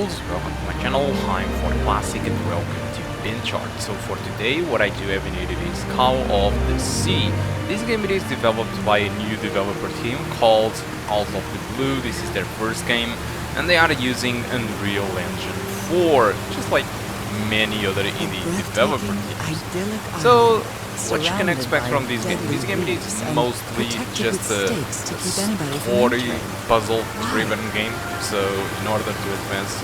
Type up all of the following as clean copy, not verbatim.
peoples, welcome to my channel. I'm for Classic and welcome to BenchART. So for today what I do have needed is Call of the Sea. This game is developed by a new developer team called Out of the Blue. This is their first game and they are using Unreal Engine 4, just like many other indie developer teams. So what you can expect from this game is mostly just a story puzzle driven game, so in order to advance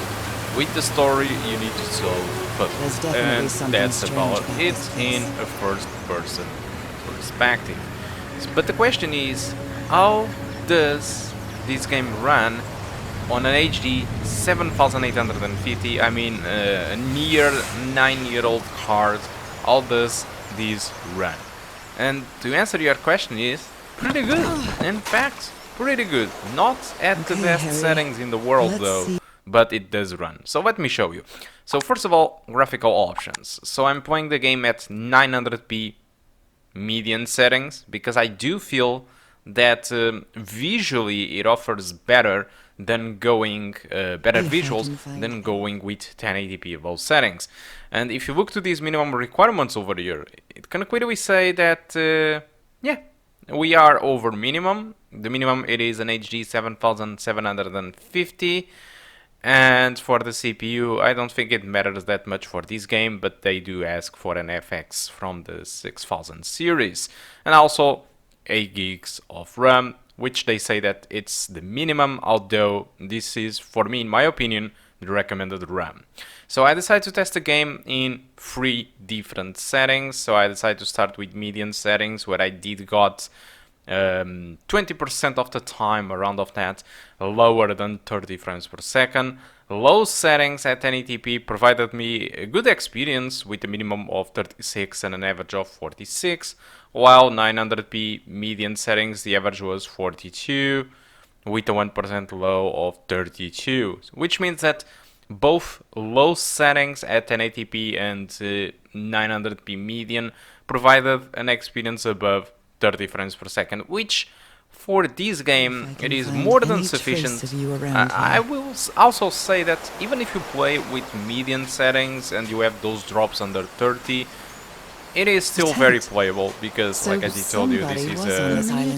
with the story you need to solve puzzles, and that's about it in a first person perspective. But the question is, how does this game run on an HD 7850, I mean a near 9-year-old card? How does this run? And to answer your question is pretty good. In fact, pretty good. Not at the best settings in the world though, but it does run. So let me show you. So first of all, graphical options. So I'm playing the game at 900p median settings because I do feel that visually it offers better than going better visuals than going with 1080p low settings. And if you look to these minimum requirements over here, it can clearly say that yeah, we are over minimum. The minimum it is an HD 7750, and for the CPU I don't think it matters that much for this game, but they do ask for an FX from the 6000 series and also 8 gigs of RAM, which they say that it's the minimum, although this is, for me, in my opinion, the recommended RAM. So I decided to test the game in 3 different settings. So I decided to start with median settings, where I did got 20% of the time around of that lower than 30 frames per second. Low settings at 1080p provided me a good experience with a minimum of 36 and an average of 46, while 900p median settings the average was 42 with a 1% low of 32, which means that both low settings at 1080p and 900p median provided an experience above 30 frames per second, which for this game it is more than sufficient. I will also say that even if you play with median settings and you have those drops under 30, it is still very playable because, like I told you, this is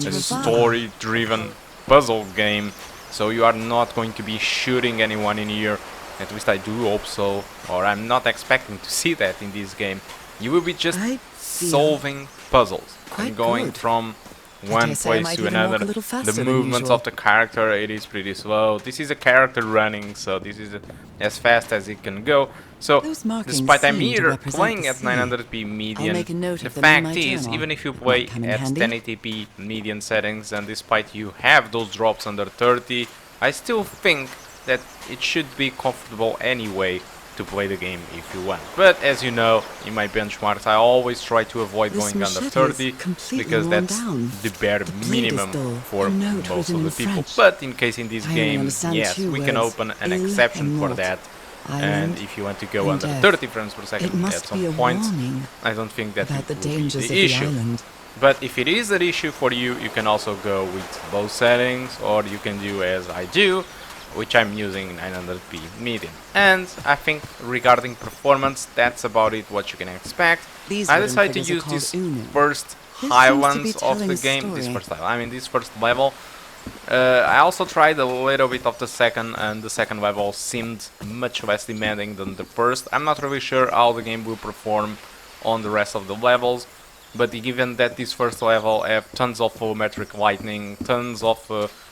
a story-driven puzzle game, so you are not going to be shooting anyone in here. At least I do hope so, or I'm not expecting to see that in this game. You will be just solving puzzles and going from one place to another. The movements of the character, it is pretty slow. This is a character running, so this is as fast as it can go. So despite I'm here playing at 900p median, the fact is, even if you play at 1080p median settings and despite you have those drops under 30, I still think that it should be comfortable anyway to play the game if you want. But as you know, in my benchmarks I always try to avoid going under 30 because that's the bare minimum for most of the people. But in case in this game, yes, we can open an exception for that. And if you want to go under 30 frames per second at some point, I don't think that it will be the issue. But if it is an issue for you, you can also go with low settings, or you can do as I do, which I'm using 900p median. And I think regarding performance, that's about it what you can expect. I decided to use these first islands of the game, this first level. I also tried a little bit of the second, and the second level seemed much less demanding than the first. I'm not really sure how the game will perform on the rest of the levels, but given that this first level have tons of volumetric lighting, tons of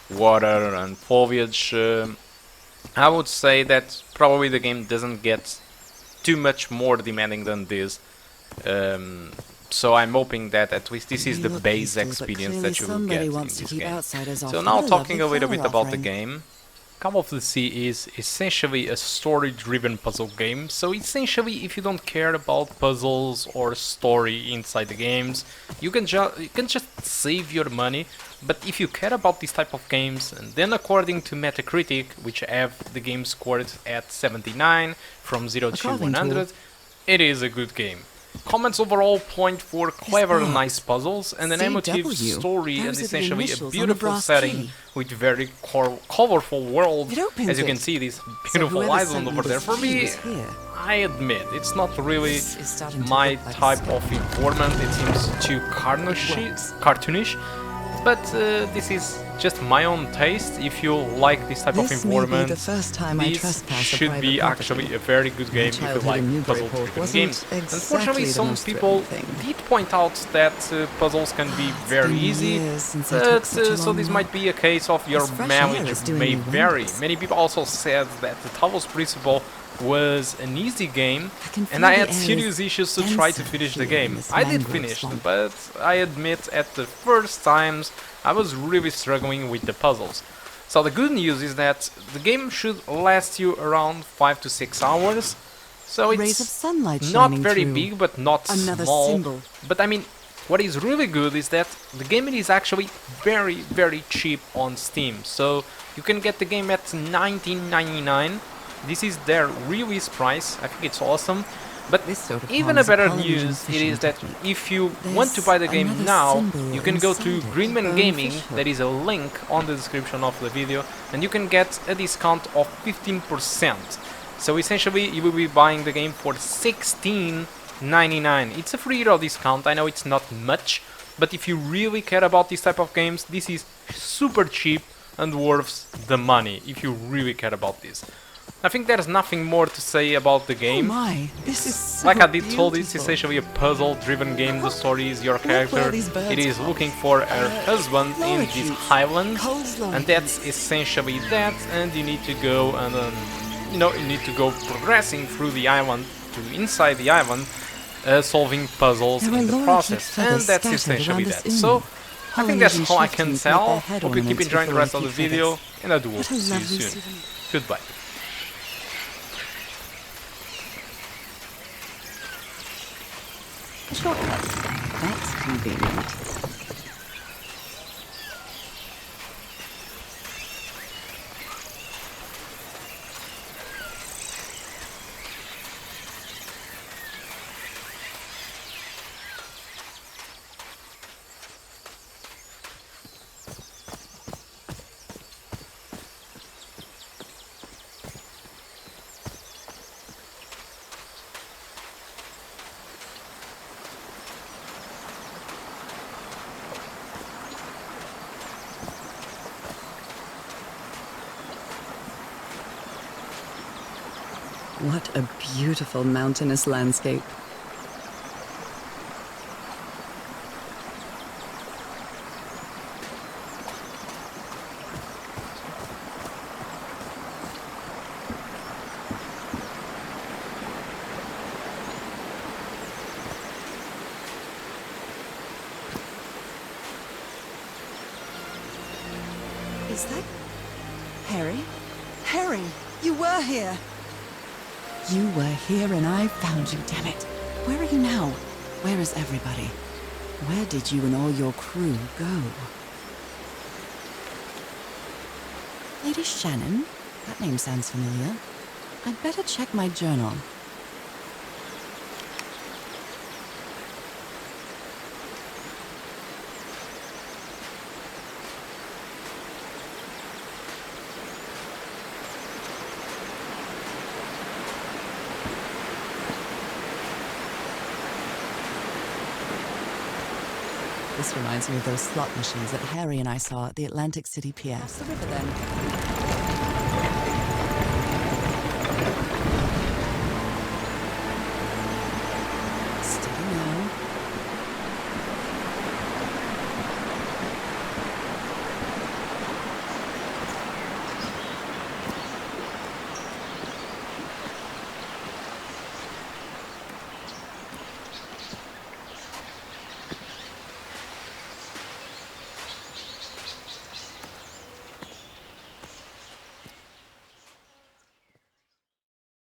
water and foliage, I would say that probably the game doesn't get too much more demanding than this. So I'm hoping that at least this is the base experience that you will get in this game. So now talking a little bit about the game. Call of the Sea is essentially a story-driven puzzle game. So essentially, if you don't care about puzzles or story inside the games, you can just save your money. But if you care about this type of games, and then according to Metacritic, which have the game scored at 79 from 0 to 100, it is a good game. Comments overall point for clever and nice puzzles and an emotive story and essentially a beautiful setting with very colorful world. As you can see, this beautiful island over there. For me, I admit, it's not really my type of informant. It seems too cartoonish. But this is just my own taste. If you like this type of informant, this should be actually a very good game if you like puzzle-driven games. Unfortunately, some people did point out that puzzles can be very easy, but so this might be a case of your mileage may vary. Many people also said that the Talos Principle was an easy game, and I had serious issues to try to finish the game. I did finish, but I admit at the first times I was really struggling with the puzzles. So the good news is that the game should last you around 5 to 6 hours, so it's not very big but not small. But I mean, what is really good is that the game is actually very cheap on Steam, so you can get the game at $19.99. This is their release price. I think it's awesome. But even a better news it is that if you want to buy the game now, you can go to Greenman Gaming. There is a link on the description of the video, and you can get a discount of 15%. So essentially you will be buying the game for $16.99. It's a free euro discount. I know it's not much, but if you really care about this type of games, this is super cheap and worth the money if you really care about this. I think there's nothing more to say about the game. Oh my, this is so like I did told, it's essentially a puzzle-driven game. The story is your character. It is looking for her husband in this island, and that's essentially that. And you need to go and you need to go progressing through the island to inside the island, solving puzzles in the process, and that's essentially that. So I think that's all I can tell. Hope you keep enjoying the rest of the video, and I do hope to see you soon. Goodbye. Shortcut. That's convenient. What a beautiful mountainous landscape. Is that Harry? Harry, you were here. You were here and I found you, damn it. Where are you now? Where is everybody? Where did you and all your crew go? Lady Shannon? That name sounds familiar. I'd better check my journal. This reminds me of those slot machines that Harry and I saw at the Atlantic City Pier. Cross the river then.